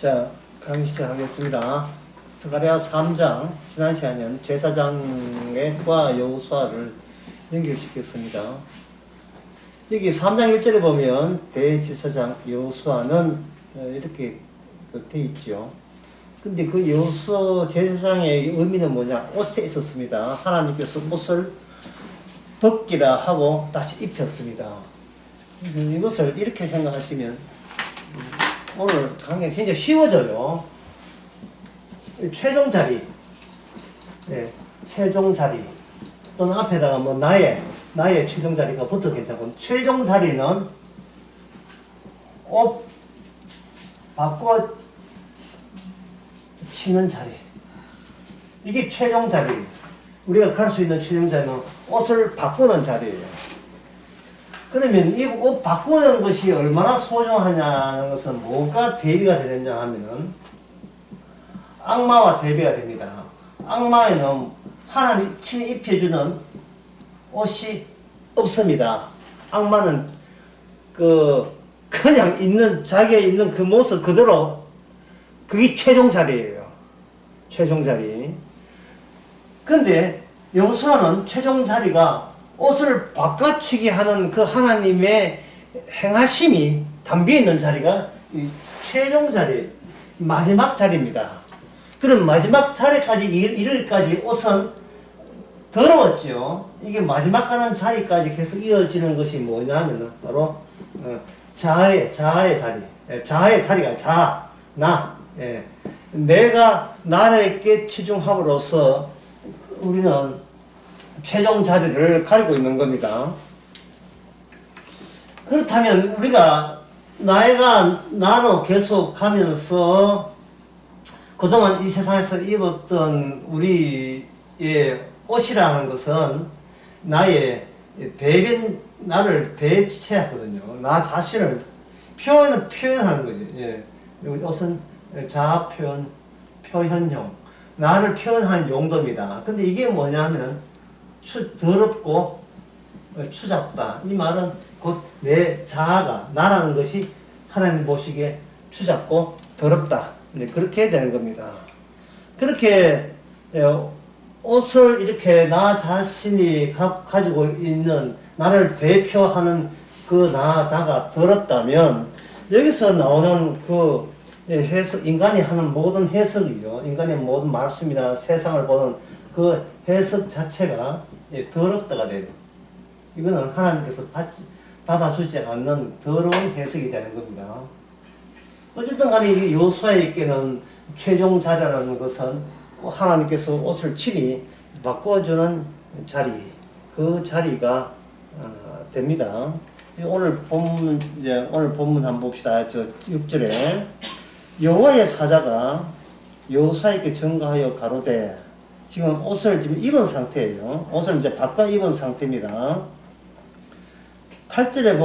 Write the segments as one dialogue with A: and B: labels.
A: 자, 강의 시작하겠습니다. 스가랴 3장, 지난 시간에는 제사장과 여호수아를 연결시켰습니다. 여기 3장 1절에 보면 대제사장 여호수아는 이렇게 되어 있죠. 근데 그 여호수아 제사장의 의미는 뭐냐? 옷에 있었습니다. 하나님께서 옷을 벗기라 하고 다시 입혔습니다. 이것을 이렇게 생각하시면 오늘 강의가 굉장히 쉬워져요. 최종 자리, 네, 최종 자리 또는 앞에다가 뭐 나의 최종 자리가 붙어도 괜찮고, 최종 자리는 옷 바꿔 치는 자리, 이게 최종 자리. 우리가 갈 수 있는 최종 자리는 옷을 바꾸는 자리예요. 그러면 이 옷 바꾸는 것이 얼마나 소중하냐는 것은 뭐가 대비가 되느냐 하면은 악마와 대비가 됩니다. 악마에는 하나님 친히 입혀주는 옷이 없습니다. 악마는 그냥 있는, 자기가 있는 그 모습 그대로, 그게 최종 자리예요. 최종 자리. 근데 여호수아는 최종 자리가 옷을 바꿔치기 하는 그 하나님의 행하심이 담겨 있는 자리가 이 최종 자리, 마지막 자리입니다. 그럼 마지막 자리까지 이르기까지 옷은 더러웠죠. 이게 마지막 가는 자리까지 계속 이어지는 것이 뭐냐면 바로 자아의 자리, 자아의 자리가 나. 내가 나에게 치중함으로써 우리는 최종 자리를 가리고 있는 겁니다. 그렇다면 우리가 나로 계속 가면서 그동안 이 세상에서 입었던 우리의 옷이라는 것은 나의 나를 대체하거든요. 나 자신을 표현하는 거죠. 예. 옷은 자아 표현용, 나를 표현하는 용도입니다. 근데 이게 뭐냐 하면은 더럽고 추잡다. 이 말은 곧 내 자아가, 나라는 것이 하나님 보시기에 추잡고 더럽다. 네, 그렇게 되는 겁니다. 그렇게 옷을 이렇게 나 자신이 가지고 있는 나를 대표하는 그 나가 더럽다면 여기서 나오는 그 해석, 인간이 하는 모든 해석이죠. 인간의 모든 말씀이나 세상을 보는 그 해석 자체가 더럽다가 돼요. 이거는 하나님께서 받아주지 않는 더러운 해석이 되는 겁니다. 어쨌든 간에 이 여호수아에게는 최종 자리라는 것은 하나님께서 옷을 친히 바꿔주는 자리, 그 자리가 됩니다. 오늘 본문 한번 봅시다. 6절에 여호와의 사자가 여호수아에게 전가하여 가로되, 지금 옷을 지금 입은 상태예요. 옷을 이제 바꿔 입은 상태입니다. 8절에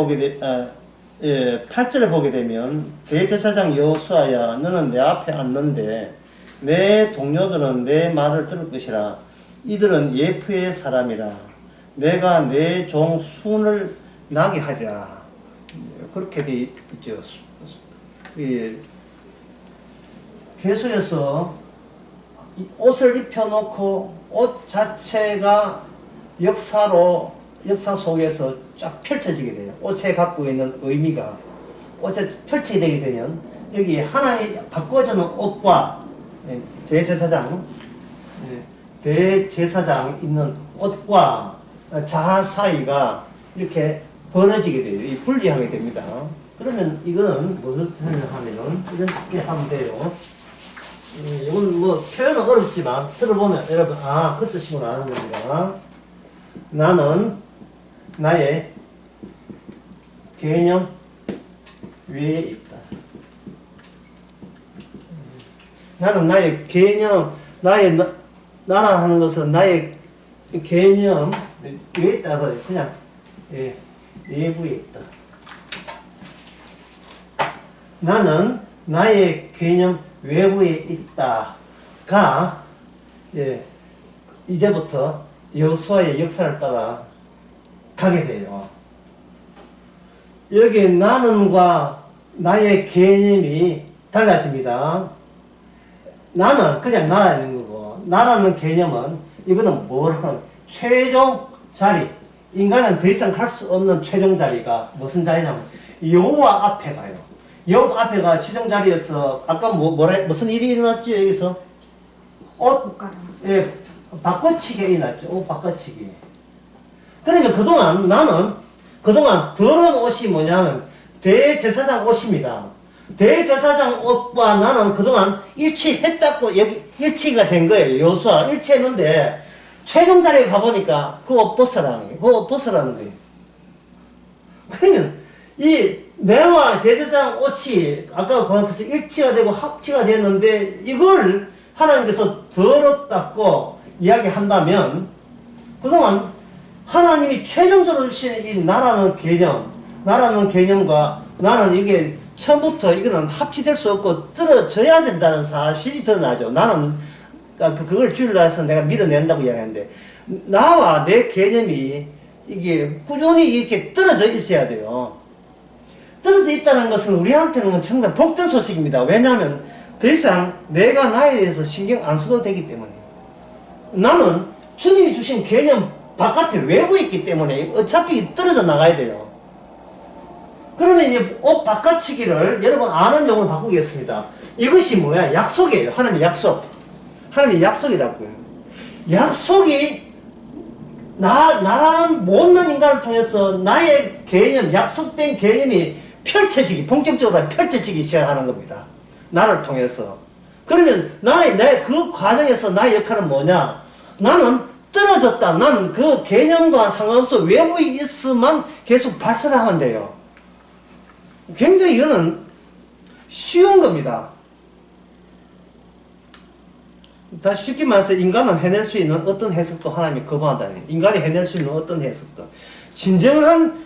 A: 보게 되면 대제사장 여호수아야, 너는 내 앞에 앉는데 내 동료들은 내 말을 들을 것이라. 이들은 예프의 사람이라. 내가 내 종 순을 나게 하리라. 그렇게 되어 있죠. 계속해서 옷을 입혀놓고 옷 자체가 역사 속에서 쫙 펼쳐지게 돼요. 옷에 갖고 있는 의미가 옷에 펼치게 되게 되면 여기 하나님이 바꿔주는 옷과 대제사장 있는 옷과 자아 사이가 이렇게 벌어지게 돼요. 분리하게 됩니다. 그러면 이거는 무슨 뜻이냐 하면은 이렇게 하면 돼요. 이건 뭐 표현은 어렵지만 들어보면 여러분 그 뜻이구나 하는 겁니다. 나는 나의 개념 위에 있다. 나는 나의 개념, 나라 하는 것은 나의 개념 위에 있다. 그냥 외부에 있다. 나는 나의 개념 외부에 있다가 이제부터 여호수아의 역사를 따라 가게 돼요. 여기 나는과 나의 개념이 달라집니다. 나는 그냥 나라는 거고, 나라는 개념은 이거는 뭐라고 최종 자리. 인간은 더 이상 갈 수 없는 최종 자리가 무슨 자리냐면 요와 앞에 가요. 요 앞에가 최종 자리여서 아까 무슨 일이 일어났죠 여기서? 옷 예, 바꿔치기 일어났죠. 옷 바꿔치기. 그러면 그동안 나는 더러운 옷이 뭐냐면 대제사장 옷입니다. 대제사장 옷과 나는 그동안 일치했다고 여기 일치가 된 거예요. 요수와 일치했는데 최종 자리에 가보니까 그 옷 벗으라는 거예요. 그러면 이 내와 대제사장 옷이 아까 거기서 일치가 되고 합치가 됐는데 이걸 하나님께서 더럽다고 이야기한다면 그동안 하나님이 최종적으로 주신 이 나라는 개념과 나는 이게 처음부터 이거는 합치될 수 없고 떨어져야 된다는 사실이 드러나죠. 나는 그걸 주일날 해서 내가 밀어낸다고 이야기하는데 나와 내 개념이 이게 꾸준히 이렇게 떨어져 있어야 돼요. 떨어져 있다는 것은 우리한테는 정말 복된 소식입니다. 왜냐하면 더 이상 내가 나에 대해서 신경 안 써도 되기 때문에 나는 주님이 주신 개념 바깥에 외부에 있기 때문에 어차피 떨어져 나가야 돼요. 그러면 이제 옷 바꿔치기를 여러분 아는 용어로 바꾸겠습니다. 이것이 뭐야? 약속이에요. 하나님의 약속. 하나님의 약속이라고요. 약속이 나라는 못난 인간을 통해서 나의 개념, 약속된 개념이 본격적으로 펼쳐지기 시작하는 겁니다. 나를 통해서. 그러면 그 과정에서 나의 역할은 뭐냐? 나는 떨어졌다. 나는 그 개념과 상관없어 외부에 있으면 계속 발설하면 돼요. 굉장히 이거는 쉬운 겁니다. 다 쉽게 말해서 인간은 해낼 수 있는 어떤 해석도 하나님이 거부한다는 거예요. 인간이 해낼 수 있는 어떤 해석도. 진정한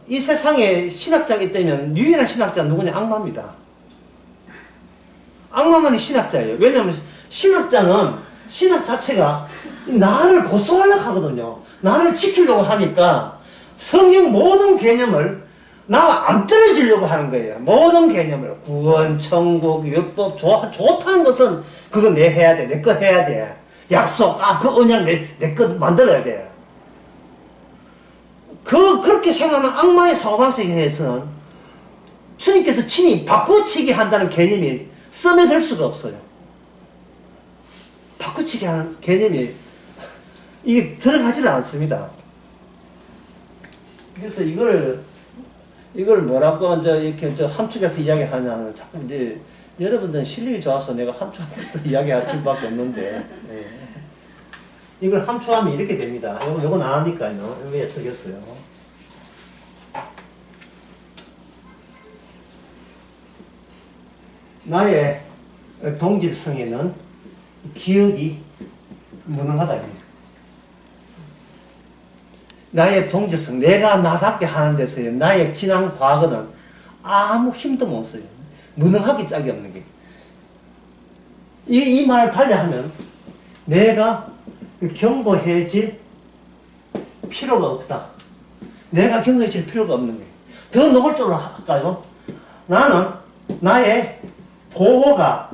A: 이 세상에 신학자이기 때문에 유일한 신학자는 누구냐? 악마입니다. 악마만이 신학자예요. 왜냐하면 신학자는 신학 자체가 나를 고소하려고 하거든요. 나를 지키려고 하니까 성경 모든 개념을 나와 안 떨어지려고 하는 거예요. 모든 개념을 구원, 천국, 율법 좋다는 것은 그거 내 해야 돼. 내 거 해야 돼. 약속, 그 언약 내 거 만들어야 돼. 그렇게 생각하는 악마의 사고방식에서는 주님께서 친히 바꿔치기 한다는 개념이 스며들 수가 없어요. 바꿔치기 하는 개념이 이게 들어가지를 않습니다. 그래서 이걸 뭐라고 이렇게 함축해서 이야기하냐면 자꾸 이제 여러분들은 실력이 좋아서 내가 함축해서 이야기할 수밖에 없는데 예. 이걸 함축하면 이렇게 됩니다. 요건 안 하니까요. 왜 쓰겠어요? 나의 동질성에는 기억이 무능하다. 나의 동질성, 내가 나답게 하는 데서요. 나의 지난 과거는 아무 힘도 못 써요. 무능하기 짝이 없는 게. 이 말을 달리하면 내가 경고해질 필요가 없다. 내가 경고해질 필요가 없는 거예요. 더 노골적으로 할까요? 나는 나의 보호가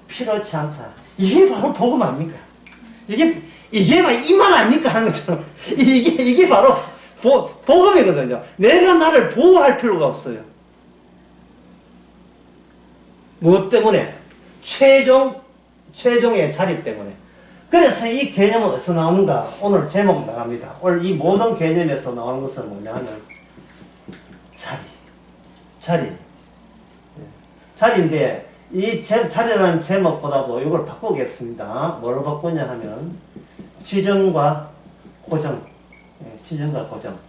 A: 필요치 않다. 이게 바로 복음 아닙니까? 이게 막 이 말 아닙니까? 하는 것처럼. 이게 바로 복음이거든요. 내가 나를 보호할 필요가 없어요. 무엇 때문에? 최종의 자리 때문에. 그래서 이 개념은 어디서 나오는가? 오늘 제목 나갑니다. 오늘 이 모든 개념에서 나오는 것은 뭐냐면 자리인데 이 자리라는 제목보다도 이걸 바꾸겠습니다. 뭐로 바꾸냐 하면 지정과 고정. 지정과 고정.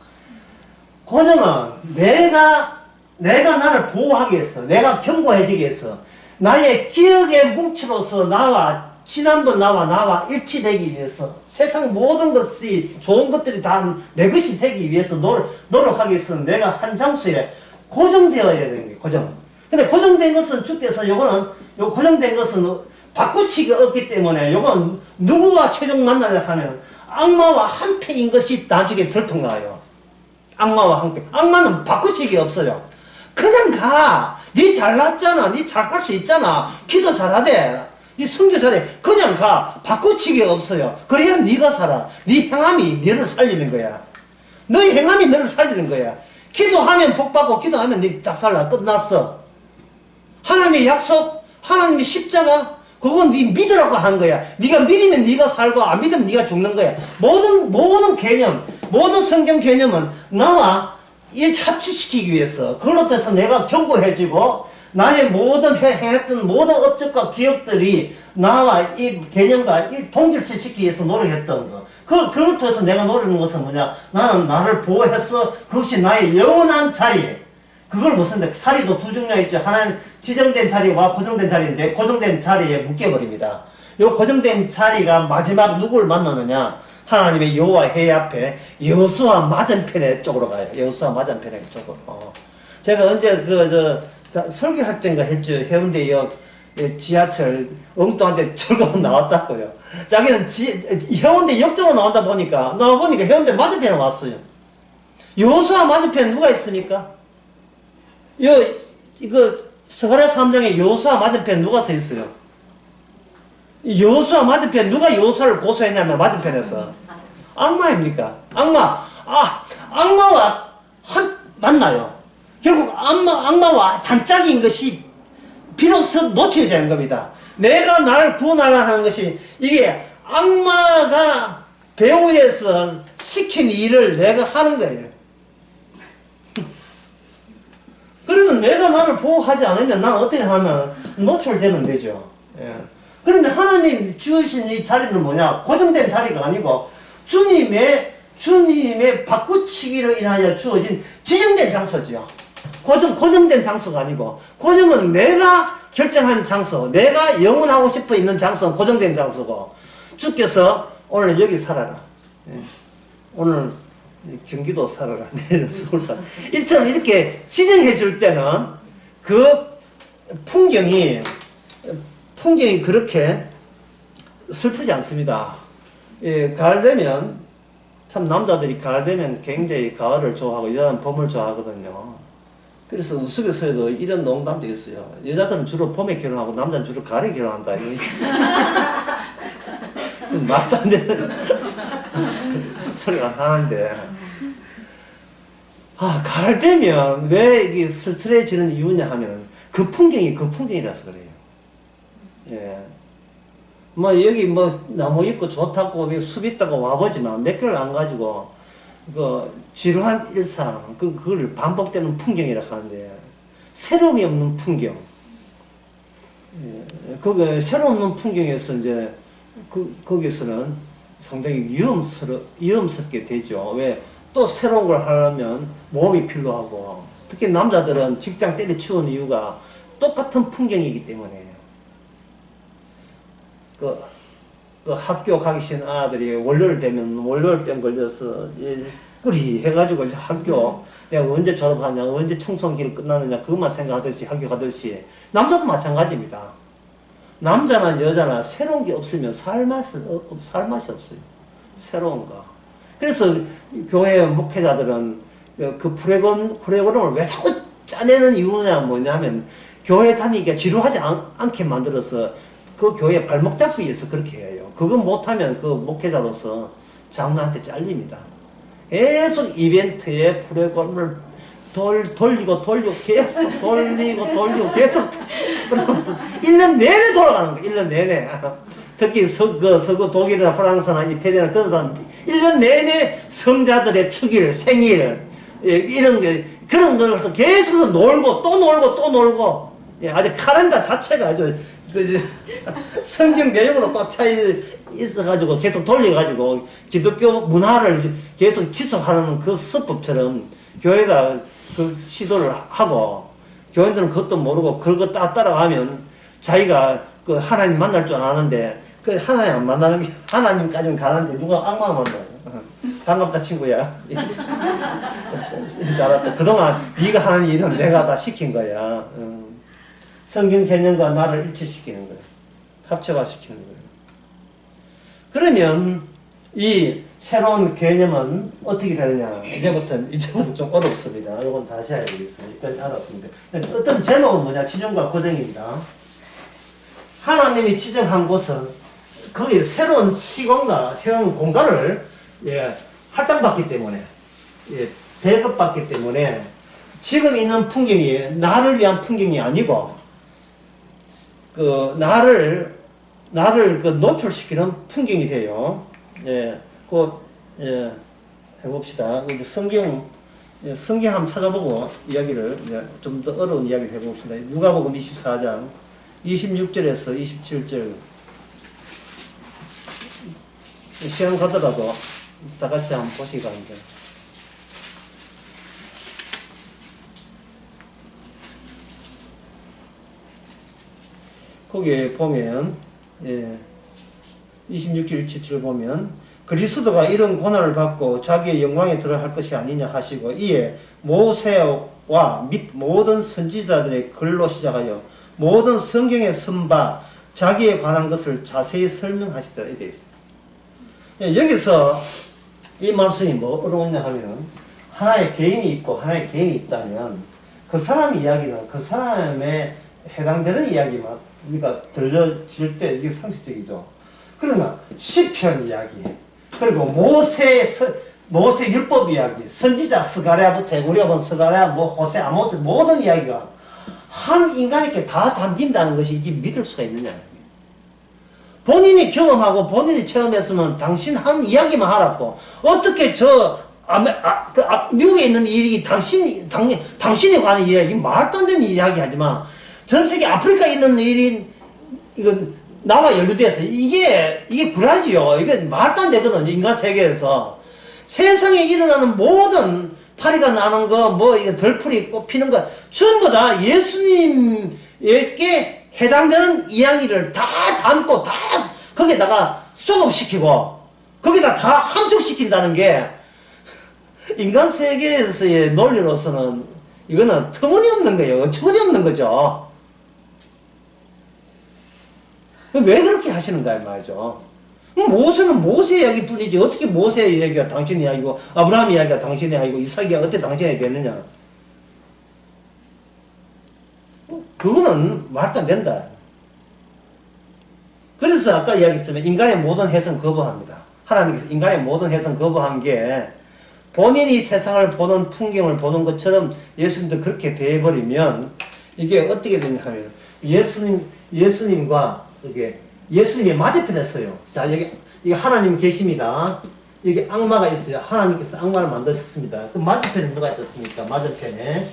A: 고정은 내가 나를 보호하기 위해서, 내가 경고해주기 위해서, 나의 기억의 뭉치로서 지난번 나와 일치되기 위해서, 세상 모든 것이, 좋은 것들이 다 내 것이 되기 위해서 노력하기 위해서는 내가 한 장소에 고정되어야 되는 거예요, 고정. 근데 고정된 것은 주께서 요거 고정된 것은 바꾸치기가 없기 때문에 요건 누구와 최종 만나려 하면 악마와 한패인 것이 나중에 들통나요. 악마와 한패. 악마는 바꾸치기가 없어요. 그냥 가. 니 잘났잖아. 니 잘할 수 있잖아. 기도 잘하대. 니 성교 잘해. 그냥 가. 바꾸치기가 없어요. 그래야 니가 살아. 니 행함이 너를 살리는 거야. 너의 행함이 너를 살리는 거야. 기도하면 복받고 기도하면 니 딱 살라. 끝났어. 하나님의 약속, 하나님의 십자가, 그건 네 믿으라고 한 거야. 네가 믿으면 네가 살고 안 믿으면 네가 죽는 거야. 모든 개념, 모든 성경 개념은 나와 합치시키기 위해서, 그걸로 해서 내가 경고해주고 나의 모든 행했던 모든 업적과 기억들이 나와 이 개념과 이 동질시키기 위해서 노력했던 거. 그걸 통해서 내가 노리는 것은 뭐냐? 나는 나를 보호해서 그것이 나의 영원한 자리. 그걸 무슨 자리도 두 종류가 있죠. 하나는 지정된 자리와 고정된 자리인데, 고정된 자리에 묶여버립니다. 요 고정된 자리가 마지막 누구를 만나느냐? 하나님의 여호와 해 앞에 여호수아 맞은편에 쪽으로 가요. 여호수아 맞은편에 쪽으로. 제가 언제 설교할 때인가 했죠. 해운대역 지하철 엉뚱한데 철거 나왔다고요. 자기는 해운대 역적으로 나와 보니까 해운대 맞은편에 왔어요. 여호수아 맞은편에 누가 있습니까? 이거 스가랴 3장에 여호수아 맞은편 누가 서 있어요? 여호수아 맞은편 누가 여호수아를 고소했냐면 맞은편에서 악마입니까? 악마와 만나요. 결국 악마와 단짝인 것이 비로소 놓쳐야 되는 겁니다. 내가 나를 구원하려 하는 것이 이게 악마가 배후에서 시킨 일을 내가 하는 거예요. 그러면 내가 나를 보호하지 않으면 나는 어떻게 하면 노출되면 되죠. 예. 그런데 하나님 주신 이 자리는 뭐냐? 고정된 자리가 아니고 주님의 바꾸치기로 인하여 주어진 지정된 장소죠. 고정된 장소가 아니고, 고정은 내가 결정한 장소, 내가 영원하고 싶어 있는 장소는 고정된 장소고, 주께서 오늘 여기 살아라. 예. 오늘 경기도 살아라. 내일은 서울 살아라. 이처럼 이렇게 지정해 줄 때는 그 풍경이 그렇게 슬프지 않습니다. 예, 가을 되면, 참 남자들이 가을 되면 굉장히 가을을 좋아하고 여자는 봄을 좋아하거든요. 그래서 우스갯소리도 이런 농담도 있어요. 여자들은 주로 봄에 결혼하고 남자는 주로 가을에 결혼한다. 말도 안 되는 소리가 하는데, 가을 되면 왜 이게 쓸쓸해지는 이유냐 하면 그 풍경이라서 그래요. 예. 여기 나무 있고 좋다고 숲 있다고 와보지만 몇 개월 안 가지고 지루한 일상, 그걸 반복되는 풍경이라 하는데, 새로움이 없는 풍경. 예. 새로움 없는 풍경에서 이제 거기서는 상당히 위험스럽게 되죠. 왜? 또 새로운 걸 하려면 모험이 필요하고, 특히 남자들은 직장 때려치우는 이유가 똑같은 풍경이기 때문에. 학교 가기 싫은 아들이 월요일 되면 월요일병 걸려서 꾸리 해가지고 이제 학교 내가 언제 졸업하냐, 언제 청소년 끝나느냐, 그것만 생각하듯이 학교 가듯이, 남자도 마찬가지입니다. 남자나 여자나 새로운 게 없으면 살 맛이 없어요. 새로운 거. 그래서 교회 목회자들은 그 프로그램을 왜 자꾸 짜내는 이유냐 뭐냐면, 교회 다니기가 지루하지 않게 만들어서 그 교회 발목 잡기 위해서 그렇게 해요. 그거 못하면 그 목회자로서 장로한테 잘립니다. 계속 이벤트에 프로그램을 돌리고 계속 돌리고 계속 1년 내내 돌아가는 거예요. 1년 내내. 특히 서구 독일이나 프랑스나 이태리나 그런 사람 1년 내내 성자들의 축일, 생일, 이런 게, 그런 거에서 계속해서 놀고 또 놀고, 예, 아주 카렌다 자체가 아주 성경 내용으로 꽉 차 있어가지고 계속 돌려가지고 기독교 문화를 계속 지속하는 그 수법처럼 교회가 그 시도를 하고, 교인들은 그것도 모르고 그거 따라가면 자기가 그 하나님 만날 줄 아는데, 그 하나님 안 만나는 게, 하나님까지는 가는데 누가 악마 만나요? 반갑다 친구야. 잘했다. 그동안 네가 하는 일은 내가 다 시킨 거야. 성경 개념과 나를 일치시키는 거야. 합체화 시키는 거야. 그러면 이 새로운 개념은 어떻게 되느냐. 이제부터 좀 어렵습니다. 이건 다시 해야 되겠어요. 일단 알았습니다. 어떤 제목은 뭐냐. 지정과 고정입니다. 하나님이 지정한 곳은 거기 새로운 시공과 새로운 공간을 할당받기 때문에 배급받기 때문에 지금 있는 풍경이 나를 위한 풍경이 아니고 나를 노출시키는 풍경이 돼요. 해봅시다. 이제 성경 한번 찾아보고 이야기를 좀 더 어려운 이야기를 해봅시다. 누가복음 24장 26절에서 27절. 시간 가더라도 다 같이 한번 보시기 바랍니다. 거기에 보면 26절 27절 보면 그리스도가 이런 고난을 받고 자기의 영광에 들어갈 것이 아니냐 하시고 이에 모세와 및 모든 선지자들의 글로 시작하여 모든 성경에 쓴 바 자기에 관한 것을 자세히 설명하시더라 이렇게 있습니다. 여기서 이 말씀이 뭐 어려우냐 하면 하나의 개인이 있고 하나의 개인이 있다면 그 사람 이야기는 그 사람에 해당되는 이야기만 우리가 들려질 때 이게 상식적이죠. 그러나 시편 이야기 그리고 모세 율법 이야기 선지자 스가랴부터 우리가 본 스가랴 호세 아모스 모든 이야기가 한 인간에게 다 담긴다는 것이 이게 믿을 수가 있느냐. 본인이 경험하고 본인이 체험했으면 당신 한 이야기만 알았고 어떻게 미국에 있는 일이 당신이 관한 이야기 말도 안 되는 이야기 하지만 전 세계 아프리카에 있는 일이 이건 나와 연루돼서 이게 불하지요. 이게 말도 안 되거든요. 인간 세계에서 세상에 일어나는 모든 파리가 나는 거, 이거 덜풀이 꽃피는 거, 전부 다 예수님에게 해당되는 이야기를 다 담고, 다, 거기다가 소급시키고, 거기다 다 함축시킨다는 게, 인간 세계에서의 논리로서는, 이거는 터무니없는 거예요. 어처구니없는 거죠. 왜 그렇게 하시는가, 말이죠. 모세는 모세 이야기 뿐이지 어떻게 모세 이야기가 당신 이야기고 아브라함 이야기가 당신 이야기고 이삭 이야기가 어떻게 당신 이야기가 되느냐. 그거는 말도 안 된다. 그래서 아까 이야기했지만 인간의 모든 해석 거부합니다. 하나님께서 인간의 모든 해석 거부한 게 본인이 세상을 보는 풍경을 보는 것처럼 예수님도 그렇게 돼버리면 이게 어떻게 되냐 하면 예수님과 이게 예수님이 맞은편에 서요. 자, 여기 하나님 계십니다. 여기 악마가 있어요. 하나님께서 악마를 만드셨습니다. 그 맞은편에 누가 있었습니까? 맞은편에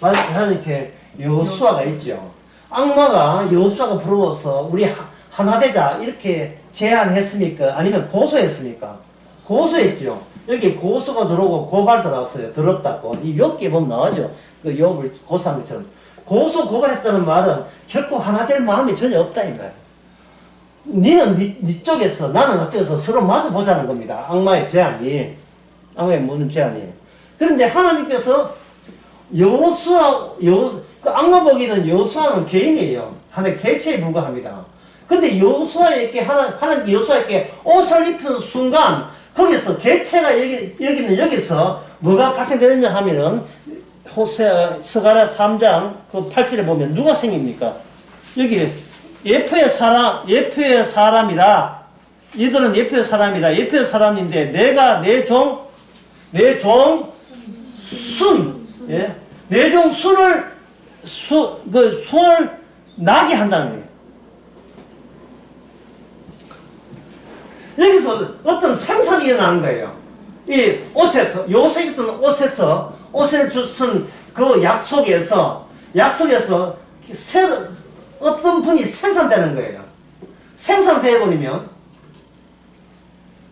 A: 하나님께 여호수아가 있죠. 악마가 여호수아가 부러워서 우리 하나 되자 이렇게 제안했습니까? 아니면 고소했습니까? 고소했죠. 여기 고소가 들어오고 고발 들어왔어요. 더럽다고. 이 욥기에 보면 나오죠. 그 욥을 고소한 것처럼. 고소 고발했다는 말은 결코 하나 될 마음이 전혀 없다 이 말이에요. 니는 니 쪽에서 나는 나 쪽에서 서로 맞아보자는 겁니다. 악마의 제안이. 악마의 모든 제안이. 그런데 하나님께서 그 악마 보기는 여호수아는 개인이에요. 하나의 개체에 불과합니다. 근데 여호수아에게 하나님 여호수아에게 옷을 입힌 순간 거기서 개체가 여기서 뭐가 발생되느냐 하면은 스가랴 3장 그 8절에 보면 누가 생깁니까? 여기 예표의 사람이라 이들은 예표의 사람인데 내가 내 종 순을 나게 한다는 거예요. 여기서 어떤 생산이 일어나는 거예요. 이 옷에서 요셉이 있던 옷을 쓴 그 약속에서 어떤 분이 생산되는 거예요. 생산되어 버리면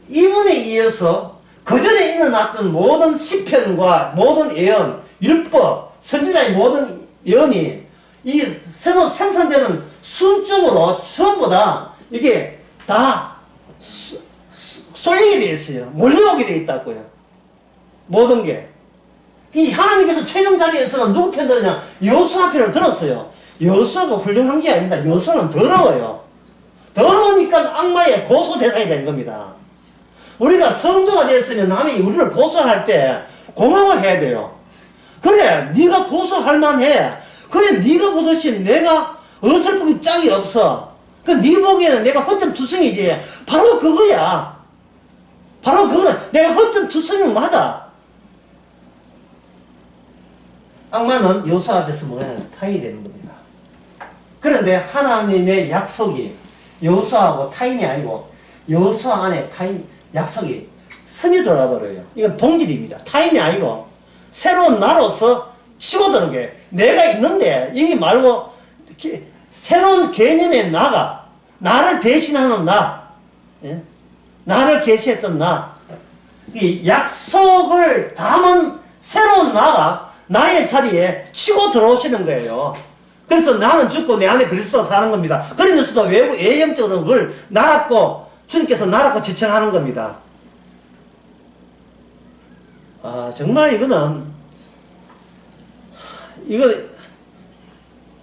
A: 이분에 의해서 그 전에 일어났던 모든 시편과 모든 예언, 율법, 선지자의 모든 예언이 이 새로 생산되는 순적으로 전부 다 이게 다 쏠리게 되어 있어요. 몰려오게 되어 있다고요. 모든 게. 이 하나님께서 최종 자리에서는 누구 편 들었냐? 여호수아 편을 들었어요. 여호수아가 훌륭한 게 아닙니다. 여호수아는 더러워요. 더러우니까 악마의 고소 대상이 된 겁니다. 우리가 성도가 됐으면 남이 우리를 고소할 때 고마워해야 돼요. 그래, 네가 고소할 만해. 그래, 네가 보듯이 내가 어설픔이 짝이 없어. 그 네 보기에는 내가 허점투성이지. 바로 그거야. 바로 그거는 내가 허점투성이 맞아. 악마는 요소 앞에서 뭐냐, 타인이 되는 겁니다. 그런데 하나님의 약속이 요소하고 타인이 아니고 요소 안에 타인 약속이 스며들어 버려요. 이건 동질입니다. 타인이 아니고 새로운 나로서 치고드는 게 내가 있는데 여기 말고 새로운 개념의 나가 나를 대신하는 나, 예? 나를 계시했던 나, 이 약속을 담은 새로운 나가 나의 자리에 치고 들어오시는 거예요. 그래서 나는 죽고 내 안에 그리스도가 사는 겁니다. 그러면서도 외형적으로 그걸 나라고 주님께서 나라고 지칭하는 겁니다. 아, 정말 이거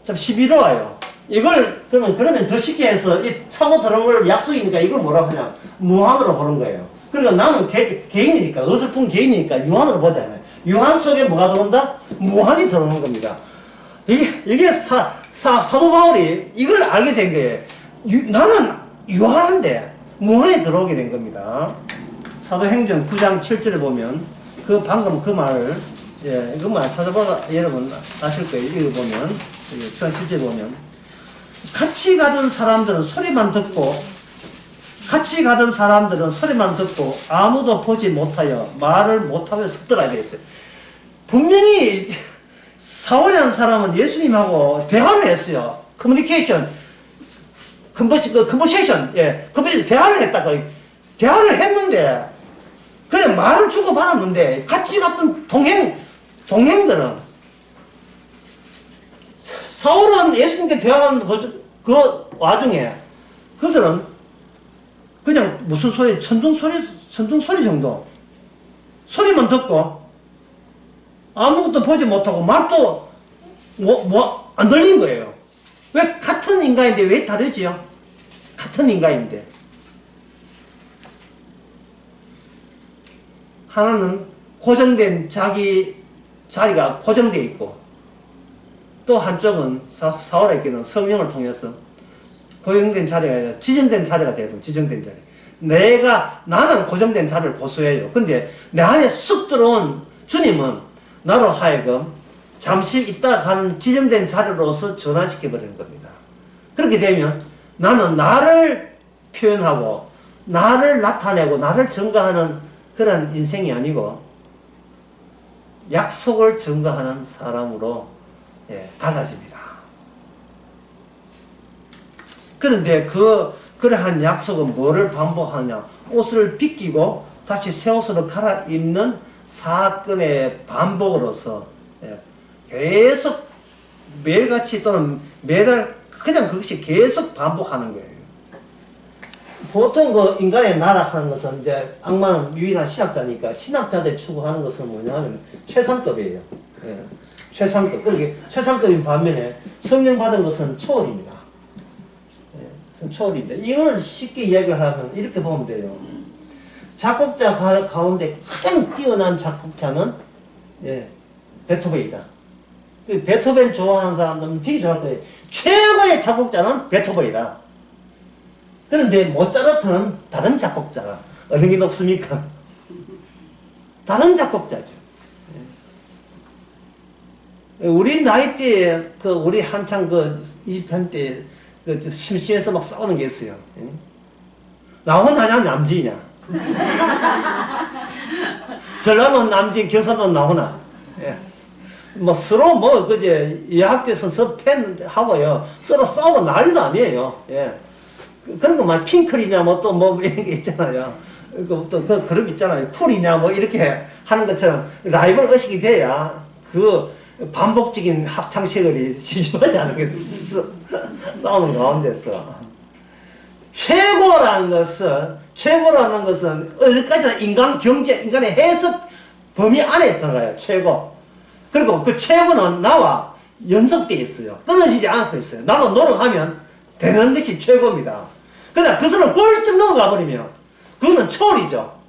A: 참 시비로워요. 이걸 그러면 더 쉽게 해서 이 차고 들어온 걸 약속이니까 이걸 뭐라고 하냐, 무한으로 보는 거예요. 그러니까 나는 개인이니까, 어설픈 개인이니까 유한으로 보잖아요. 유한 속에 뭐가 들어온다? 무한이 들어오는 겁니다. 이게 사도 바울이 이걸 알게 된 거예요. 나는 유한한데 무한이 들어오게 된 겁니다. 사도행전 9장 7절에 보면 방금 그 말을, 예, 이것만 찾아보면 여러분 아실 거예요. 읽어보면, 9장 7절에 보면, 같이 가던 사람들은 소리만 듣고 아무도 보지 못하여 말을 못하며 섰더라 되어 요 분명히 사울이라는 사람은 예수님하고 대화를 했어요. 커뮤니케이션, 컨버세이션, 예, 대화를 했다. 대화를 했는데, 그래, 말을 주고받았는데, 같이 갔던 동행들은, 사울은 예수님께 대화하는 그 와중에, 그들은 그냥 무슨 소리, 천둥소리 정도. 소리만 듣고, 아무것도 보지 못하고, 말도, 안 들린 거예요. 왜 같은 인간인데 왜 다르지요? 같은 인간인데. 하나는 고정된 자리가 고정되어 있고, 또 한쪽은 사울에게는 성령을 통해서 고정된 자리가 아니라 지정된 자리가 되거든. 지정된 자리. 나는 고정된 자리를 고수해요. 근데 내 안에 쑥 들어온 주님은 나로 하여금 잠시 있다 가는 지정된 자리로서 전환시켜버리는 겁니다. 그렇게 되면 나는 나를 표현하고 나를 나타내고 나를 증거하는 그런 인생이 아니고 약속을 증거하는 사람으로, 예, 달라집니다. 그런데 그러한 약속은 뭐를 반복하냐? 옷을 벗기고 다시 새 옷으로 갈아입는 사건의 반복으로서, 예, 계속 매일같이 또는 매달 그냥 그것이 계속 반복하는 거예요. 보통 인간의 나락하는 것은 이제 악마는 유일한 신학자니까 신학자들이 추구하는 것은 뭐냐면 최상급이에요. 예, 최상급. 그러게 최상급인 반면에 성령 받은 것은 초월입니다. 예, 초월인데 이걸 쉽게 이야기를 하면 이렇게 보면 돼요. 작곡자 가운데 가장 뛰어난 작곡자는, 예, 베토벤이다. 베토벤 좋아하는 사람들은 되게 좋아할 거예요. 최고의 작곡자는 베토벤이다. 그런데 모차르트는 다른 작곡자가 어느 게 높습니까? 다른 작곡자죠. 우리 나이 때에 우리 한창 23대 심심해서 막 싸우는 게 있어요. 나오나냐 남진이냐? 전라도 남진, 경상도 나오나? 예. 뭐 서로 이 학교에서 서로 팬하고요. 서로 싸우고 난리도 아니에요. 예. 그런 거 막 핑클이냐 이런 게 있잖아요. 또 그룹 있잖아요. 쿨이냐 이렇게 하는 것처럼 라이벌 의식이 돼야 반복적인 학창시절이 심심하지 않겠어. 싸우는 가운데서. 최고라는 것은 어디까지나 인간 경제, 인간의 해석 범위 안에 들어가요. 최고. 그리고 그 최고는 나와 연속되어 있어요. 끊어지지 않고 있어요. 나도 노력하면 되는 것이 최고입니다. 그러나 그것을 훌쩍 넘어가 버리면 그거는 초월이죠.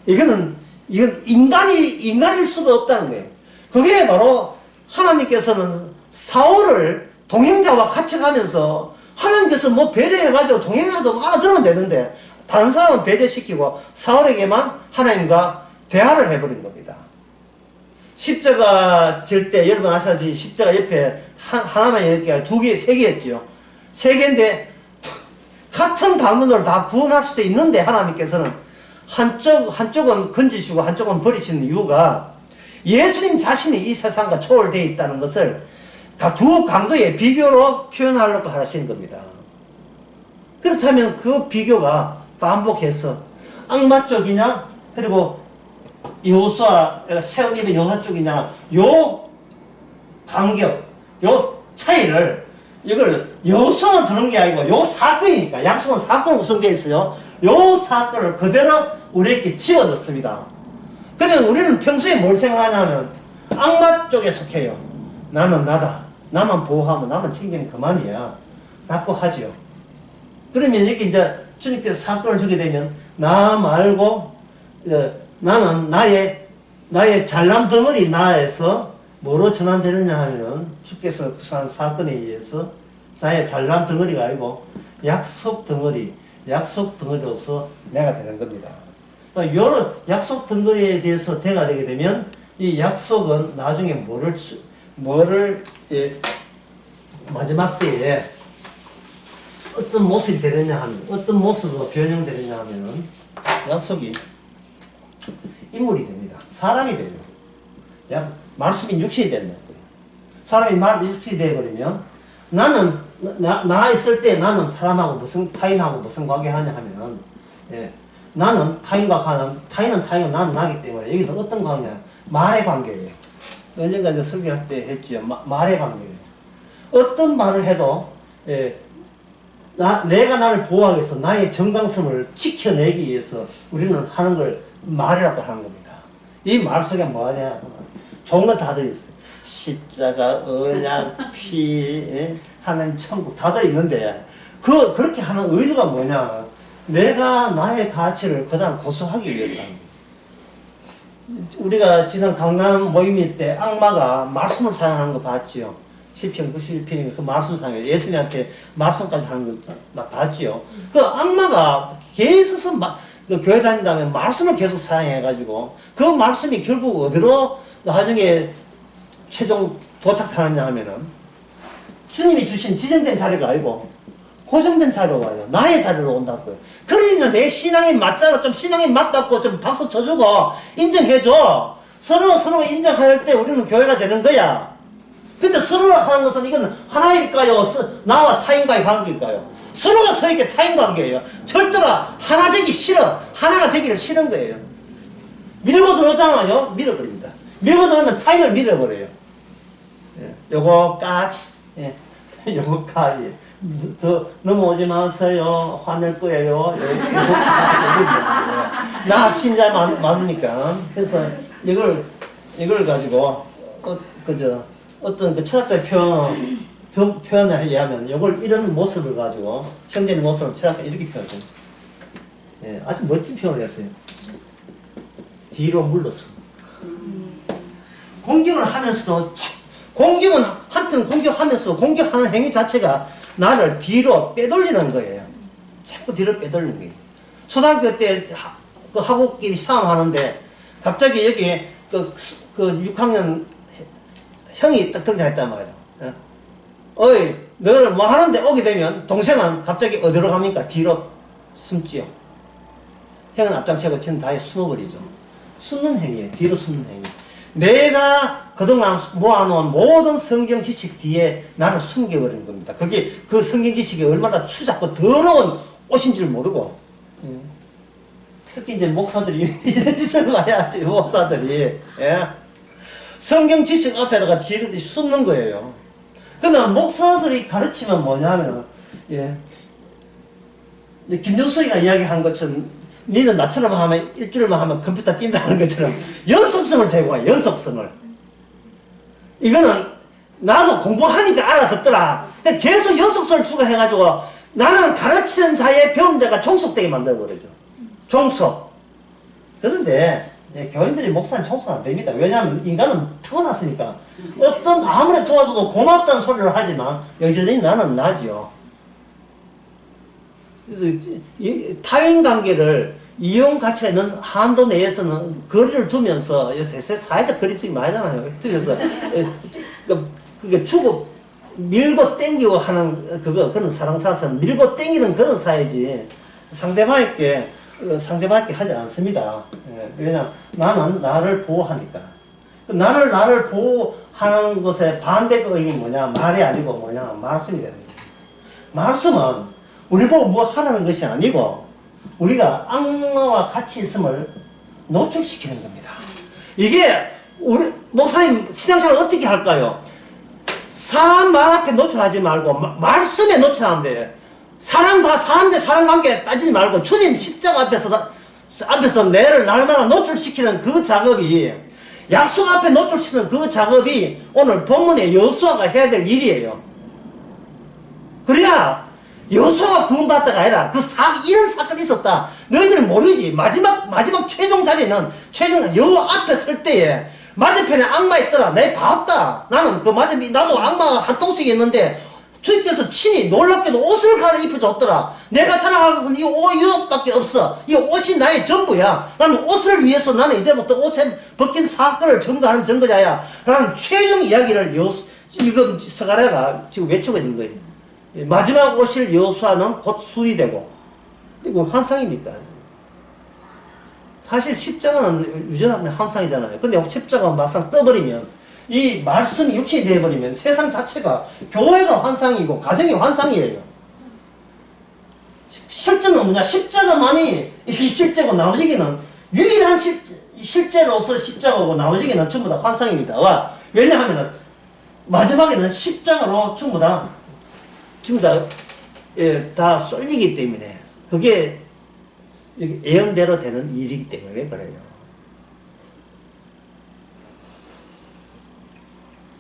A: 이건 인간일 수가 없다는 거예요. 그게 바로 하나님께서는 사울을 동행자와 같이 가면서 하나님께서 뭐 배려해가지고 동행자도 알아들으면 되는데 다른 사람은 배제시키고 사울에게만 하나님과 대화를 해버린 겁니다. 십자가 질 때 여러분 아시다시피 십자가 옆에 하나만 이렇게 두 개, 세 개였죠. 세 개인데 같은 강론으로 다 구원할 수도 있는데 하나님께서는 한쪽은 건지시고 한쪽은 버리시는 이유가 예수님 자신이 이 세상과 초월되어 있다는 것을 두 강도의 비교로 표현하려고 하시는 겁니다. 그렇다면 그 비교가 반복해서 악마 쪽이냐 그리고 여호수아 새옷 입은 여호수아 쪽이냐 요 간격 요 차이를 이걸 여호수아만 드는 게 아니고 요 사건이니까 약속은 사건 구성되어 있어요. 요 사건을 그대로 우리에게 집어넣습니다. 그러면 우리는 평소에 뭘 생각하냐면 악마 쪽에 속해요. 나는 나다. 나만 보호하면 나만 챙기면 그만이야. 라고 하죠. 그러면 이렇게 이제 주님께서 사건을 주게 되면 나 말고 나는 나의 잘남 덩어리 나에서 뭐로 전환되느냐 하면 주께서 구사한 사건에 의해서 나의 잘남 덩어리가 아니고 약속 덩어리로서 내가 되는 겁니다. 여러 약속 덩어리에 대해서 대가 되게 되면 이 약속은 나중에 뭐를 마지막 때에 어떤 모습이 되느냐 하면 어떤 모습으로 변형되느냐 하면 약속이 인물이 됩니다. 사람이 돼요. 말씀이 육신이 되는 거예요. 사람이 육신이 되어버리면 나는 나 있을 때 나는 사람하고 타인하고 무슨 관계하냐 하면 나는 타인과 나는 나기 때문에 여기서 어떤 관계냐 말의 관계예요. 언젠가 이제 설교할 때 했지요. 말의 관계예요. 어떤 말을 해도 내가 나를 보호하기 위해서 나의 정당성을 지켜내기 위해서 우리는 하는 걸 말이라고 하는 겁니다. 이 말 속에 뭐하냐 좋은 건 다 들어있어요. 십자가, 언약, 피, 하나님 천국 다 들어있는데 그렇게 하는 의도가 뭐냐 내가 나의 가치를 그다음 고수하기 위해서 합니다. 우리가 지난 강남 모임일 때 악마가 말씀을 사용하는 거 봤지요. 시편 91편이면 그 말씀 사용해요. 예수님한테 말씀까지 하는 거 봤지요. 그 악마가 계속 그 교회 다닌다면 말씀을 계속 사용해가지고 그 말씀이 결국 어디로 나중에 최종 도착하느냐 하면은 주님이 주신 지정된 자리가 아니고 고정된 자리로 와요. 나의 자리로 온다고요. 그러니까 내 신앙에 맞자고 좀 신앙에 맞다고 좀 박수 쳐주고 인정해줘. 서로 인정할 때 우리는 교회가 되는 거야. 근데 서로가 하는 것은 이건 하나일까요? 나와 타인과의 관계일까요? 서로가 서로에게 타인 관계예요. 절대로 하나 되기 싫어. 하나가 되기를 싫은 거예요. 밀고 들어오잖아요. 밀어버립니다. 밀고 들어오면 타인을 밀어버려요. 요거까지. 요거까지. 더 넘어오지 마세요. 화낼 거예요. 나 신자 많으니까. 그래서 이걸 가지고 어떤 그 철학자의 표현에 의하면 이걸 이런 모습을 가지고 현대인 모습을 철학자 이렇게 표현해요. 아주 멋진 표현을 했어요. 뒤로 물러서 공격을 하면서도 한편 공격하면서 공격하는 행위 자체가 나를 뒤로 빼돌리는 거예요. 자꾸 뒤로 빼돌리는 거예요. 초등학교 때 그 학우끼리 싸움하는데 갑자기 여기 그 6학년 형이 딱 등장했단 말이에요. 어이 너를 뭐 하는데 오게 되면 동생은 갑자기 어디로 갑니까? 뒤로 숨지요. 형은 앞장서고 쟤는 다에 숨어버리죠. 숨는 행위예요. 뒤로 숨는 행위. 내가 그동안 모아놓은 모든 성경 지식 뒤에 나를 숨겨버린 겁니다. 그게 그 성경 지식이 얼마나 추잡고 더러운 옷인 줄 모르고 특히 이제 목사들이 이런 짓을 많이 하지. 목사들이 성경 지식 앞에다가 뒤를 숨는 거예요. 그러나 목사들이 가르치면 뭐냐면 김종석이가 이야기한 것처럼 니는 나처럼 하면 일주일만 하면 컴퓨터 뛴다는 것처럼 연속성을 제공해. 연속성을. 이거는 나도 공부하니까 알아듣더라. 계속 연속성을 추가해가지고 나는 가르치는 자의 배운 자가 종속되게 만들어버리죠. 종속. 그런데 교인들이 목사는 총수는 안 됩니다. 왜냐하면 인간은 타고났으니까 어떤 아무리 도와줘도 고맙다는 소리를 하지만 여전히 나는 나지요. 그래서 타인 관계를 이용 가치가 있는 한도 내에서는 거리를 두면서 요새 사회적 거리두기 많이 하잖아요. 그래서 그게 주고 밀고 땡기고 하는 그런 사랑사업처럼 밀고 땡기는 그런 사회지 상대방에게 하지 않습니다. 왜냐면 나는 나를 보호하니까. 나를 보호하는 것의 반대가 이게 뭐냐? 말이 아니고 뭐냐? 말씀이 되는 거예요. 말씀은 우리 보고 뭐 하라는 것이 아니고 우리가 악마와 같이 있음을 노출시키는 겁니다. 이게 우리 목사님 신앙생활 어떻게 할까요? 사람 말 앞에 노출하지 말고 말씀에 노출하면 돼요. 사람 대 사람 관계 따지지 말고 주님 십자가 앞에서 내를 날마다 노출시키는 그 작업이 약속 앞에 노출시키는 그 작업이 오늘 본문의 여호수아가 해야 될 일이에요. 그래야 여호수아가 구원받다가 아니라 이런 사건이 있었다. 너희들은 모르지. 마지막 최종 자리는 여호와 앞에 설 때에 맞은편에 악마 있더라. 내가 봤다. 나는 나도 악마가 한 통씩 있는데 주님께서 친히 놀랍게도 옷을 갈아입혀줬더라. 내가 자랑할 것은 이 옷밖에 없어. 이 옷이 나의 전부야. 나는 옷을 위해서 나는 이제부터 옷에 벗긴 사건을 증거하는 증거자야. 라는 최종 이야기를 지금 스가랴가 지금 외치고 있는 거예요. 마지막 오실 여호수아는 곧 수리되고, 이거 환상이니까. 사실 십자가는 유전한 환상이잖아요. 근데 십자가 막상 떠버리면, 이 말씀이 육신이 되어버리면 세상 자체가, 교회가 환상이고 가정이 환상이에요. 실제는 뭐냐? 십자가만이 이 실제고 나머지는 유일한 실제로서 십자가고 나머지는 전부 다 환상입니다. 왜냐하면 마지막에는 십자가로 전부 다 쏠리기 때문에 그게 예언대로 되는 일이기 때문에 그래요.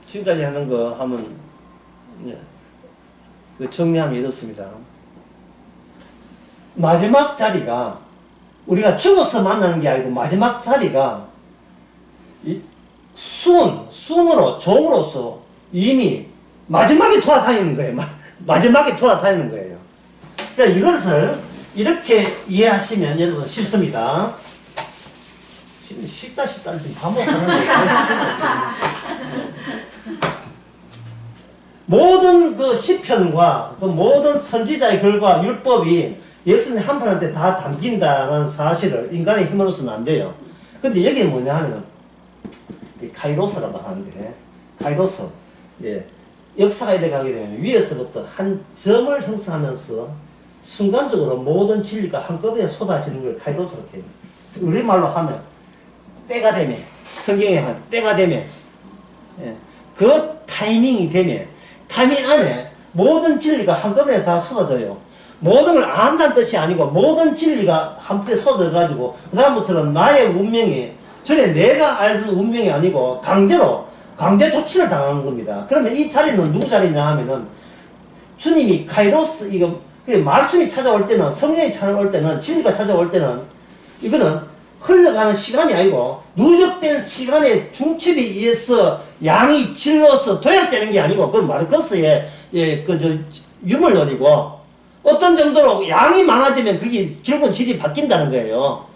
A: 지금까지 하는 거 하면 정리하면 이렇습니다. 마지막 자리가 우리가 죽어서 만나는 게 아니고 마지막 자리가 순으로 종으로서 이미 마지막에 돌아다니는 거예요. 마지막에 돌아다니는 거예요. 그러니까 이것을 이렇게 이해하시면 여러분 쉽습니다. 쉽다 지금 반복하는 거예요. 모든 그 시편과 그 모든 선지자의 글과 율법이 예수님 한편한테 다 담긴다는 사실을 인간의 힘으로서는 안 돼요. 근데 여기는 뭐냐 하면 카이로스라고 하는데, 카이로스, 역사가 이래 가게 되면 위에서부터 한 점을 형성하면서 순간적으로 모든 진리가 한꺼번에 쏟아지는 걸 카이로스라고 해요. 우리말로 하면 때가 되면, 성경에 한 때가 되면, 그 타이밍이 되면, 타이밍 안에 모든 진리가 한꺼번에 다 쏟아져요. 모든 걸 안다는 뜻이 아니고 모든 진리가 한꺼번에 쏟아져가지고 그 다음부터는 나의 운명이, 전에 내가 알던 운명이 아니고 강제 조치를 당하는 겁니다. 그러면 이 자리는 누구 자리냐 하면은 주님이 카이로스, 말씀이 찾아올 때는, 성령이 찾아올 때는, 진리가 찾아올 때는 이거는 흘러가는 시간이 아니고 누적된 시간의 중첩에 의해서 양이 질러서 도약되는 게 아니고, 그건 마르커스의 유물론이고, 어떤 정도로 양이 많아지면 그게 결국은 질이 바뀐다는 거예요.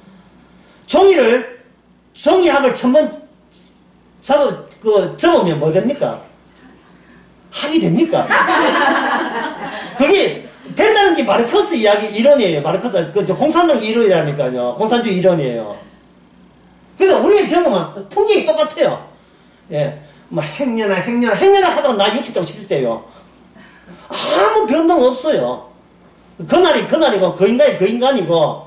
A: 종이학을 천번 접으면 뭐 됩니까? 학이 됩니까? 그게 된다는 게 마르커스 이론이에요. 마르커스, 공산당 이론이라니까요. 공산주의 이론이에요. 그래서 우리의 경험은 풍경이 똑같아요. 행여나 하다가 나 60대고 70대요. 아무 변동 없어요. 그날이고, 그 인간이고,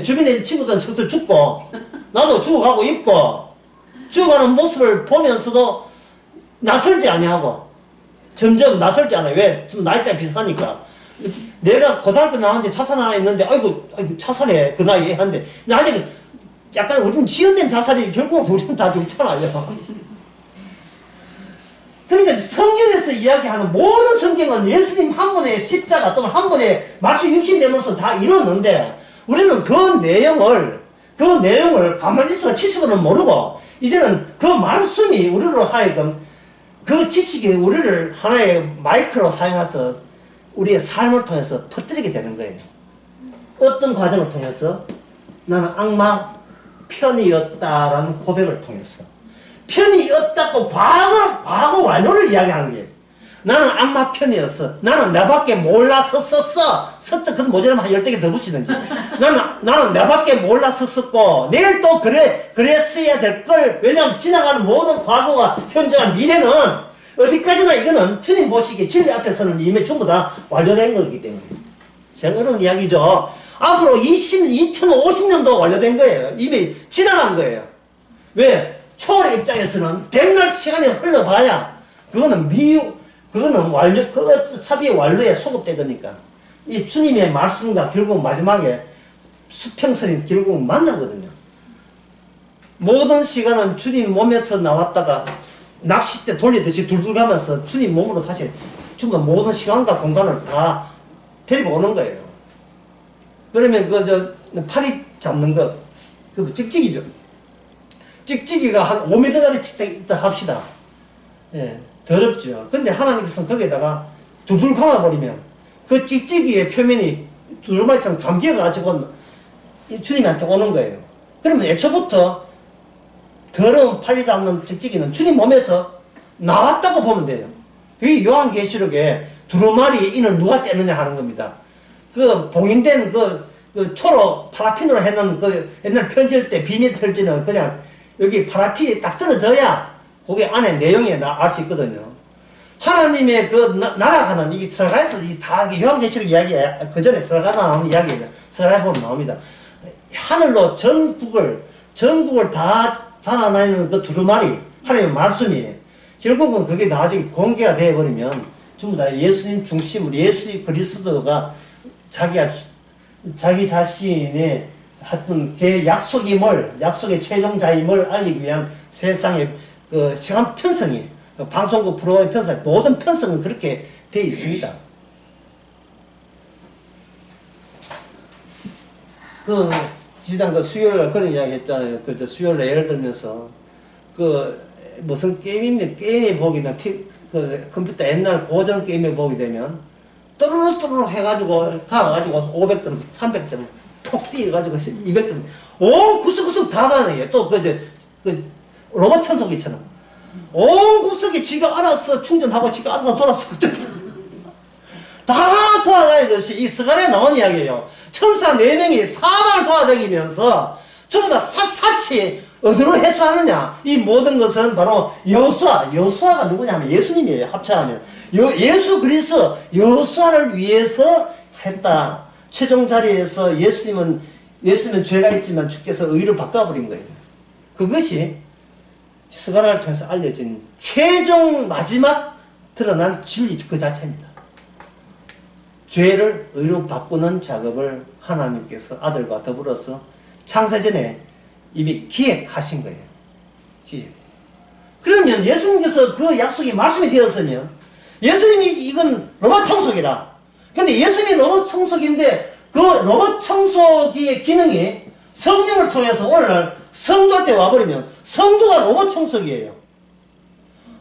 A: 주변에 친구들은 서서 죽고, 나도 죽어가고 있고, 죽어가는 모습을 보면서도 낯설지 아니하고, 점점 낯설지 않아요. 왜? 좀 나이대가 비슷하니까. 내가 고등학교 나왔는데 자살하나 했는데, 아이고, 자살해. 그 나이에 하는데, 나중에 약간 우리는 지연된 자살이 결국은 우리는 다 죽잖아요. 그러니까 성경에서 이야기하는 모든 성경은 예수님 한 분의 십자가 또는 한 분의 말씀 육신 내면서 다 이뤘는데, 우리는 그 내용을 그 내용을 가만히 있어 지식으로는 모르고 이제는 그 말씀이 우리로 하여금 그 지식이 우리를 하나의 마이크로 사용해서 우리의 삶을 통해서 퍼뜨리게 되는 거예요. 어떤 과정을 통해서? 나는 악마 편이었다라는 고백을 통해서. 편이었다고 과거 완료를 이야기하는 거예요. 나는 악마 편이었어. 나는 나밖에 몰랐었어. 서적 그런 모자라면 한 10개 더 붙이든지. 나는 나밖에 몰랐었고, 내일 또 그랬어야 될 걸. 왜냐하면 지나가는 모든 과거와 현재와 미래는 어디까지나 이거는 주님 보시기에 진리 앞에서는 이미 전부 다 완료된 거기 때문에. 제가 어려운 이야기죠. 앞으로 2050년도 완료된 거예요. 이미 지나간 거예요. 왜? 초월의 입장에서는 백날 시간이 흘러봐야 그거는 완료, 그 차비의 완료에 소급되니까. 이 주님의 말씀과 결국 마지막에 수평선이 결국 만나거든요. 모든 시간은 주님 몸에서 나왔다가 낚싯대 돌리듯이 둘둘 가면서 주님 몸으로 사실 전부 모든 시간과 공간을 다 데리고 오는 거예요. 그러면 파리 잡는 거, 그 찍찍이죠. 찍찍이가 한 5m짜리 찍찍이 있다 합시다. 예. 더럽죠. 근데 하나님께서는 거기에다가 두들 감아버리면 그 찍찍이의 표면이 두루마리처럼 감겨가지고 주님한테 오는 거예요. 그러면 애초부터 더러운 팔리 잡는 찍찍이는 주님 몸에서 나왔다고 보면 돼요. 그게 요한계시록에 두루마리의 인을 누가 떼느냐 하는 겁니다. 그 봉인된 그 초록 파라핀으로 해놓은 그 옛날 편지할 때 비밀 편지는 그냥 여기 파라핀이 딱 떨어져야 그게 안에 내용이 알 수 있거든요. 하나님의 날아가는, 이게 서가에서 다 요한계시록 이야기에, 그 전에 서가 나오는 이야기예요. 서가에 보면 나옵니다. 하늘로 전국을 다 달아나는 그 두루마리, 하나님의 말씀이, 결국은 그게 나중에 공개가 되어버리면, 전부 다 예수님 중심으로, 예수 그리스도가 자기 자신의 하여튼 약속의 최종자임을 알리기 위한 세상의 그 시간 편성이, 방송국 프로그램 편성, 모든 편성은 그렇게 되어 있습니다. 지난 수요일날 그런 이야기 했잖아요. 수요일날 예를 들면서, 무슨 게임에 보게 되면, 컴퓨터 옛날 고전 게임에 보게 되면, 또르르 해가지고, 가가지고 500점, 300점, 폭 뛰어가지고 200점, 온 구석구석 다 가는 거예요. 또, 로봇 천속기처럼. 온 구석에 지가 알아서 충전하고 지가 알아서 돌아서 다 돌아다니듯이 이 서간에 나온 이야기예요. 천사 4명이 사방을 돌아다니면서 전부 다 샅샅이 어디로 해소하느냐. 이 모든 것은 바로 여호수아가 누구냐면 예수님이에요. 합쳐하면 예수 그리스도 여호수아를 위해서 했다. 최종 자리에서 예수님은 죄가 있지만 주께서 의를 바꿔버린 거예요. 그것이 스가랴를 통해서 알려진 최종 마지막 드러난 진리 그 자체입니다. 죄를 의로 바꾸는 작업을 하나님께서 아들과 더불어서 창세전에 이미 기획하신 거예요. 기획. 그러면 예수님께서 그 약속이 말씀이 되었으면 예수님이 이건 로봇 청소기다. 근데 예수님이 로봇 청소기인데 그 로봇 청소기의 기능이 성령을 통해서 오늘날 성도한테 와버리면 성도가 로봇 청소기예요.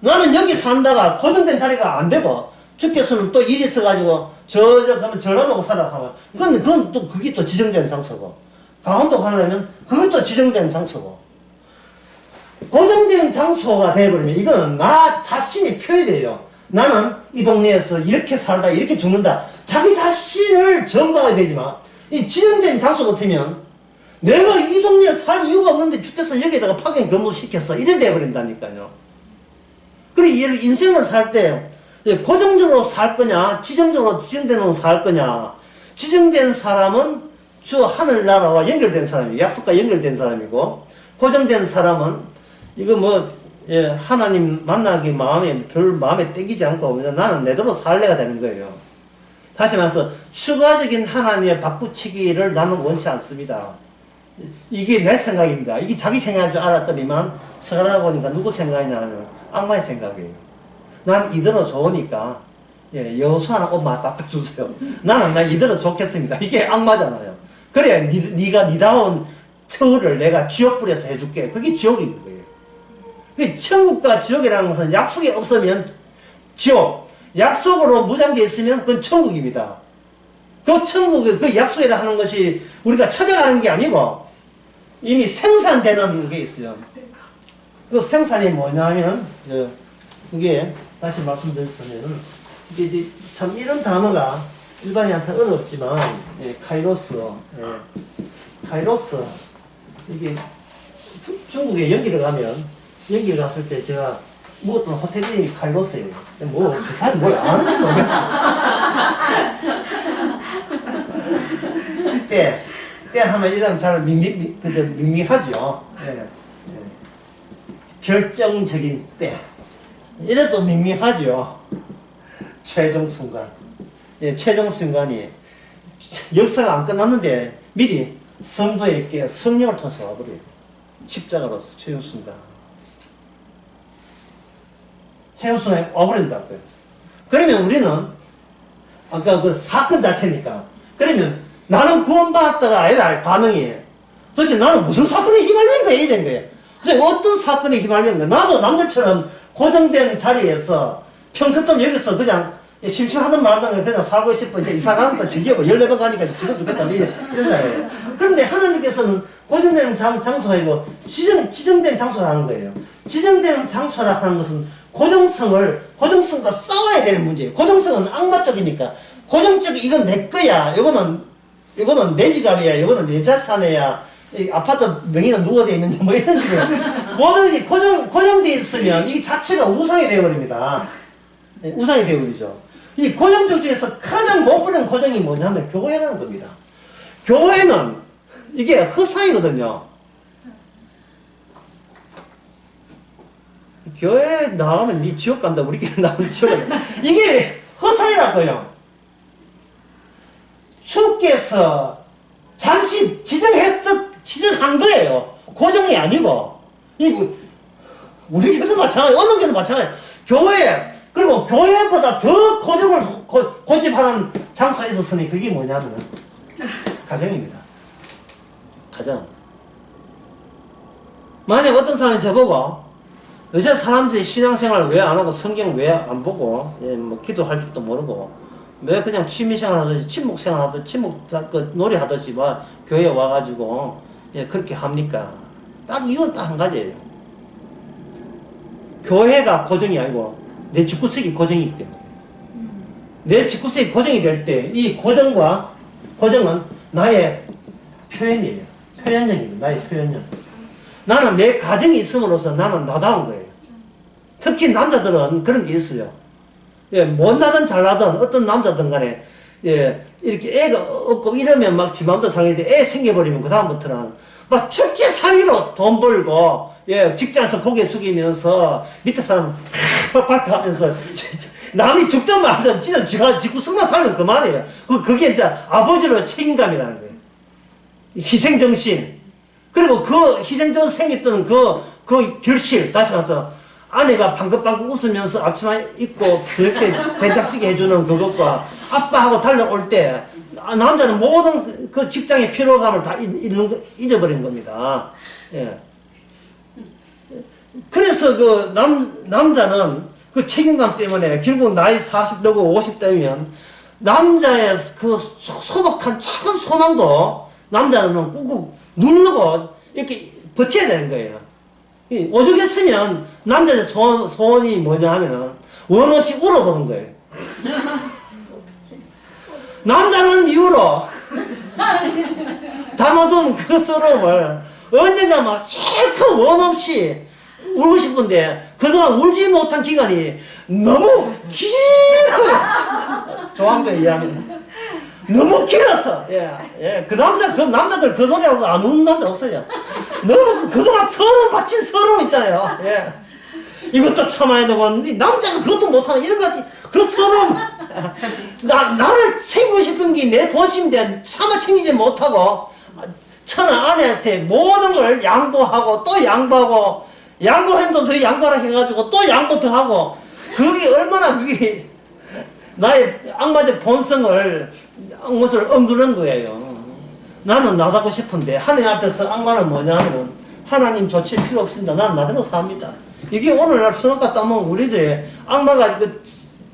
A: 나는 여기 산다가 고정된 자리가 안 되고 주께서는 또 일이 있어가지고 그러면 전라도고 살아서 그건 또 그게 또 지정된 장소고 강원도 가려면 그것도 지정된 장소고 고정된 장소가 되어버리면 이거는 나 자신이 표현돼요. 나는 이 동네에서 이렇게 살다 이렇게 죽는다. 자기 자신을 점거하게 되지만 이 지정된 장소 같으면 내가 이 동네에 살 이유가 없는데 주께서 여기에다가 파견 근무시켰어. 이래 돼버린다니까요. 그리고 인생을 살 때 고정적으로 살 거냐 지정적으로 지정된 놈 살 거냐. 지정된 사람은 주 하늘나라와 연결된 사람이고 약속과 연결된 사람이고 고정된 사람은 이거 하나님 만나기 별 마음에 땡기지 않고 나는 내대로 살래가 되는 거예요. 다시 말해서 추가적인 하나님의 바꾸치기를 나는 원치 않습니다. 이게 내 생각입니다. 이게 자기 생각인 줄 알았더니만 서가라 보니까 누구 생각이냐 하면 악마의 생각이에요. 난 이대로 좋으니까 여호수아나 옷만 바꿔주세요. 나는 이대로 좋겠습니다. 이게 악마잖아요. 그래 네가 니다운 처우를 내가 지옥불에서 해줄게. 그게 지옥인 거예요. 그 천국과 지옥이라는 것은 약속이 없으면 지옥, 약속으로 무장되어 있으면 그건 천국입니다. 그 천국의 그 약속이라 하는 것이 우리가 찾아가는 게 아니고 이미 생산되는 게 있어요. 그 생산이 뭐냐 하면, 이게, 다시 말씀드렸으면, 이게 참 이런 단어가 일반인한테 어렵지만, 카이로스, 카이로스, 이게 중국에 연기를 가면, 연기를 갔을 때 제가 묵었던 호텔 이름이 카이로스예요. 뭐, 그 사람이 뭘 아는지 모르겠어요. 때 하면 이러면 잘 밍밍하죠. 결정적인 때. 이래도 밍밍하죠. 최종 순간. 최종 순간이 역사가 안 끝났는데 미리 성도에게 성령을 통해서 와버려요. 십자가로서 최종 순간. 최종 순간에 와버린다고요. 그러면 우리는 아까 그 사건 자체니까 그러면 나는 구원받았다가 아니다 반응이 도대체 나는 무슨 사건에 휘말린 거야 이런 거예요. 도대체 어떤 사건에 휘말린 거야. 나도 남들처럼 고정된 자리에서 평소 동안 여기서 그냥 심심하던 말하던 그냥 살고 싶어 이제 이사 가는 거 즐기고 14번 가니까 죽어 죽겠다 이런 거예요. 그런데 하나님께서는 고정된 장소가 아니고 지정된 장소라는 거예요. 지정된 장소라 하는 것은 고정성과 싸워야 되는 문제예요. 고정성은 악마적이니까 고정적이 이건 내 거야. 이거는 내 지갑이야. 이거는 내 자산이야. 이 아파트 명의는 누가 돼 있는지 뭐 이런 식으로 모든 게 고정되어 있으면 이 자체가 우상이 되어버립니다. 우상이 되어버리죠. 이 고정적 중에서 가장 못 버리는 고정이 뭐냐면 교회라는 겁니다. 교회는 이게 허상이거든요. 교회 나가면 니 지옥 간다. 우리 교회 나가면 지옥 간다. 이게 허상이라고요. 주께서 잠시 지정한 거예요. 고정이 아니고. 우리 교회도 마찬가지, 어느 교회도 마찬가지. 교회, 그리고 교회보다 더 고정을 고집하는 장소가 있었으니 그게 뭐냐면 가정입니다. 가정. 만약 어떤 사람이 저보고 요새 사람들이 신앙생활 왜 안 하고 성경 왜 안 보고 뭐 기도할 줄도 모르고 왜 그냥 취미생활 하듯이 친목생활 하듯이 친목 놀이 하듯이 막 교회에 와가지고 그렇게 합니까? 딱 이유는 딱 한 가지예요. 교회가 고정이 아니고 내 집구석이 고정이기 때문에 내 집구석이 고정이 될 때 이 고정은 나의 표현이에요. 표현력입니다. 나의 표현력. 나는 내 가정이 있음으로써 나는 나다운 거예요. 특히 남자들은 그런 게 있어요. 못나든 잘나든 어떤 남자든 간에 이렇게 애가 없고 이러면 막 지 마음대로 살겠는데 애 생겨버리면 그 다음부터는 막 죽게 살기로 돈 벌고 직장에서 고개 숙이면서 밑에 사람 팍팍 하면서 남이 죽든 말든 진짜 지가 구석만 살면 그만이에요. 그게 이제 아버지로 책임감이라는 거예요. 희생정신. 그리고 그 희생정신 생겼던 그 결실, 다시 가서 아내가 방긋방긋 웃으면서 앞치마 입고 저렇게 된장찌개 해주는 그것과 아빠하고 달려올 때 남자는 모든 그 직장의 피로감을 다 잊어버린 겁니다. 그래서 그 남자는 그 책임감 때문에 결국 나이 40 되고 50 되면 남자의 그 소박한 작은 소망도 남자는 꾹꾹 누르고 이렇게 버텨야 되는 거예요. 오죽했으면 남자의 소원이 뭐냐 하면은 원 없이 울어보는 거예요. 남자는 이후로 담아둔 그 서러움을 언젠가 막 실컷 원 없이 울고 싶은데 그동안 울지 못한 기간이 너무 길어요. 조항조에 의하면 너무 길었어. 그 남자들 그 노래하고 안 우는 남자 없어요. 너무 그동안 서러움 바친 서러움 있잖아요. 이것도 참아야 되고 남자가 그것도 못하는 이런 것 그 서러움. 나를 챙기고 싶은 게 내 본심인데 차마 챙기지 못하고 처나 아내한테 모든 걸 양보하고 또 양보하고 양보했는데 더 양보하라 해가지고 또 양보 더 하고 그게 얼마나 그게 나의 악마적 본성을 억누른 거예요. 나는 나가고 싶은데 하나님 앞에서 악마는 뭐냐면 하나님 조치 필요 없습니다. 나는 나대로 삽니다. 이게 오늘날 선악과 따면 우리들의 악마가 그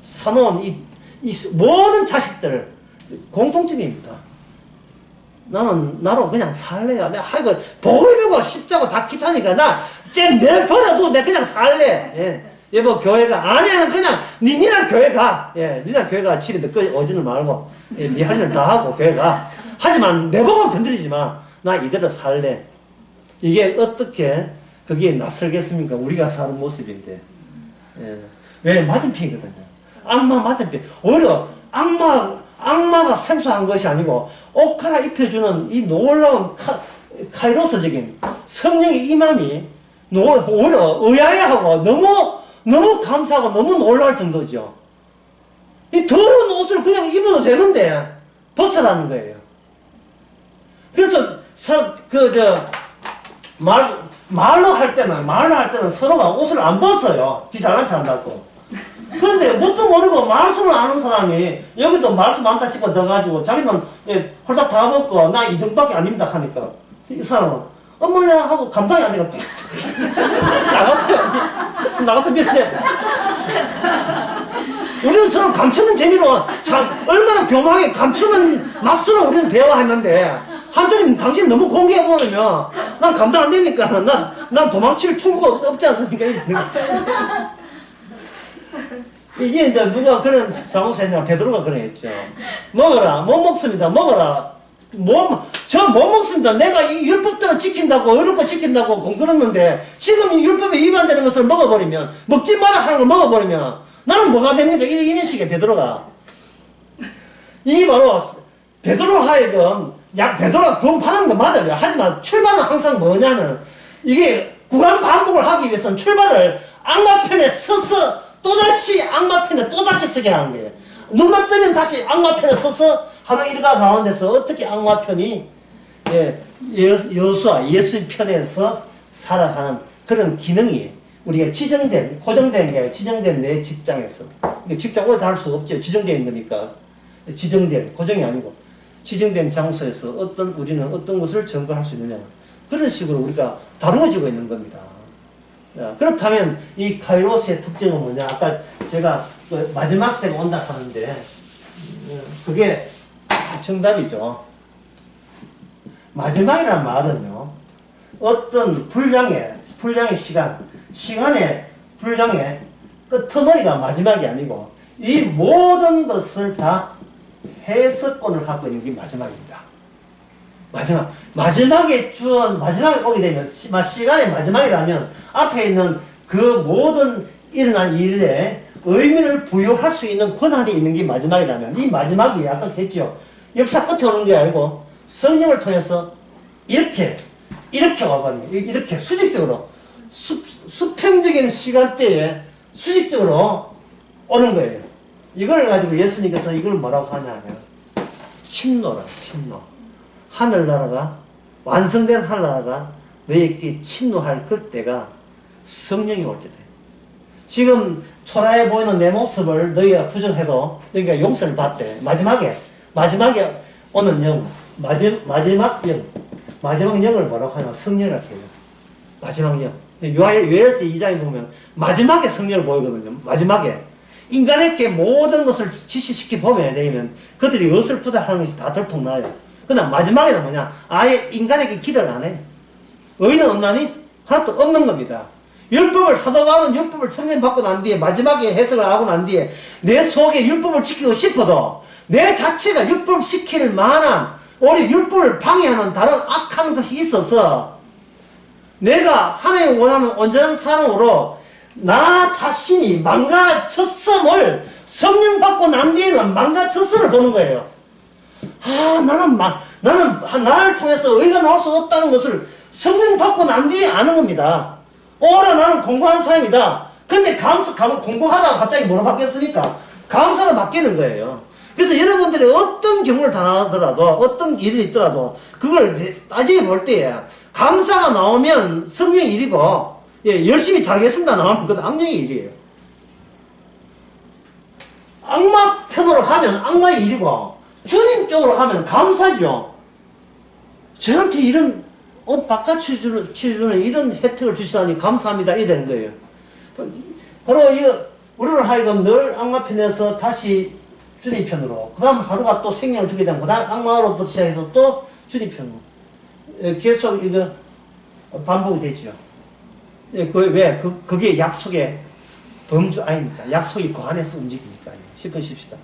A: 사놓은 이 모든 자식들 공통점입니다. 나로 그냥 살래야. 내가 하이고 복음이고 십자고 다 귀찮으니까 쟤 내버려도 내 그냥 살래. 예. 여보 교회가 아니야 그냥 니랑 교회 가. 예, 니랑 교회 가 집에 늦게 오지는 말고 예, 니 할 일 다 하고 교회 가. 하지만 내 보고 건드리지 마. 나 이대로 살래. 이게 어떻게 그게 낯설겠습니까? 우리가 사는 모습인데. 예. 왜 맞은편이거든요. 악마 맞은편. 오히려 악마가 생소한 것이 아니고 옷 입혀주는 이 놀라운 카이로스적인 성령의 임함이 오히려 의아해하고 너무 감사하고 너무 놀랄 정도죠. 이 더러운 옷을 그냥 입어도 되는데 벗으라는 거예요. 그래서 말로 할 때는 서로가 옷을 안 벗어요. 지 잘난 체 한다고. 그런데 뭣도 모르고 말씀을 아는 사람이 여기도 말씀 많다 싶어 들어가지고 자기는 예, 홀딱 다 먹고 나 이 정도밖에 아닙니다 하니까 이 사람은 어머냐 하고 감당이 안 되고 나가서 미안해. 우리는 서로 감추는 재미로 얼마나 교묘하게 감추는 맛으로 우리는 대화했는데 한쪽은 당신 너무 공개해버리면 난 감당 안 되니까 난 도망칠 충고가 없지 않습니까? 이게 이제 누가 그런 사무소 했냐, 베드로가 그런 했죠. 먹어라, 못 먹습니다, 먹어라. 저 못 먹습니다. 내가 이 율법대로 지킨다고, 어렵고 지킨다고 공들었는데, 지금 이 율법에 위반되는 것을 먹어버리면, 먹지 마라 하는 걸 먹어버리면, 나는 뭐가 됩니까? 이런 식의 베드로가. 이게 바로, 베드로 하여금, 베드로가 구원 받은 거 맞아요. 하지만 출발은 항상 뭐냐면, 이게 구간 반복을 하기 위해서는 출발을 악마편에 서서 또다시 악마편에 또다시 서게 하는 거예요. 눈만 뜨면 다시 악마편에 서서 하루 일과 가운데서 어떻게 악마편이 여수와 예수의 편에서 살아가는 그런 기능이 우리가 고정된 게 아니라 지정된 내 직장에서. 직장 오래 할 수 없죠. 지정된 거니까. 고정이 아니고 지정된 장소에서 우리는 어떤 것을 점거할 수 있느냐. 그런 식으로 우리가 다루어지고 있는 겁니다. 그렇다면 이 카이로스의 특징은 뭐냐? 아까 제가 그 마지막 때가 온다 하는데 그게 정답이죠. 마지막이란 말은요, 어떤 분량의 시간의 분량의 끄트머리가 마지막이 아니고 이 모든 것을 다 해석권을 갖고 있는 게 마지막입니다. 마지막에 오게 되면, 시간의 마지막이라면 앞에 있는 그 모든 일어난 일에 의미를 부여할 수 있는 권한이 있는 게 마지막이라면, 이 마지막이 아까 했죠. 역사 끝에 오는 게 아니고 성령을 통해서 이렇게 와버립니다. 이렇게 수직적으로, 수평적인 시간대에 수직적으로 오는 거예요. 이걸 가지고 예수님께서 이걸 뭐라고 하냐면, 침노라, 침노. 하늘나라가, 완성된 하늘나라가 너희에게 침노할 그때가 성령이 올 때다. 지금 초라해 보이는 내 모습을 너희가 부정해도 너희가 용서를 받대. 마지막에 오는 영, 마지막 영을 뭐라고 하냐? 성령이라고 해요. 마지막 영. 요한일서 2장에 보면 마지막에 성령을 보이거든요. 마지막에. 인간에게 모든 것을 지시시키 보면 되면 그들이 어설프다 하는 것이 다 들통나요. 그다음 마지막에는 뭐냐? 아예 인간에게 기대를 안 해. 의는 없나니? 하나도 없는 겁니다. 사도 바울은 율법을 청년받고 난 뒤에 마지막에 해석을 하고 난 뒤에 내 속에 율법을 지키고 싶어도 내 자체가 율법을 지킬 만한 오히려 율법을 방해하는 다른 악한 것이 있어서 내가 하나님 원하는 온전한 사람으로 나 자신이 망가졌음을 성령 받고 난 뒤에는 망가졌음을 보는 거예요. 나는 나를 통해서 의가 나올 수 없다는 것을 성령 받고 난 뒤에 아는 겁니다. 오라 나는 공부한 사람이다. 근데 공부하다가 갑자기 뭐로 바뀌었습니까? 감사로 바뀌는 거예요. 그래서 여러분들이 어떤 경우를 당하더라도 어떤 일이 있더라도 그걸 따지게 볼 때에 감사가 나오면 성령의 일이고 열심히 잘하겠습니다 나오면 그건 악령의 일이에요. 악마 편으로 하면 악마의 일이고 주님 쪽으로 하면 감사죠. 저한테 이런 옷 바꿔주는 이런 혜택을 주시다니 감사합니다. 이래 되는 거예요. 바로 우리를 하여금 늘 악마편에서 다시 주님 편으로, 그 다음 하루가 또 생명을 주게 되면, 그 다음 악마로부터 시작해서 또 주님 편으로. 계속 이거 반복이 되죠. 왜? 그게 약속의 범주 아닙니까? 약속이 그 안에서 움직이니까요. 10분 쉽시다.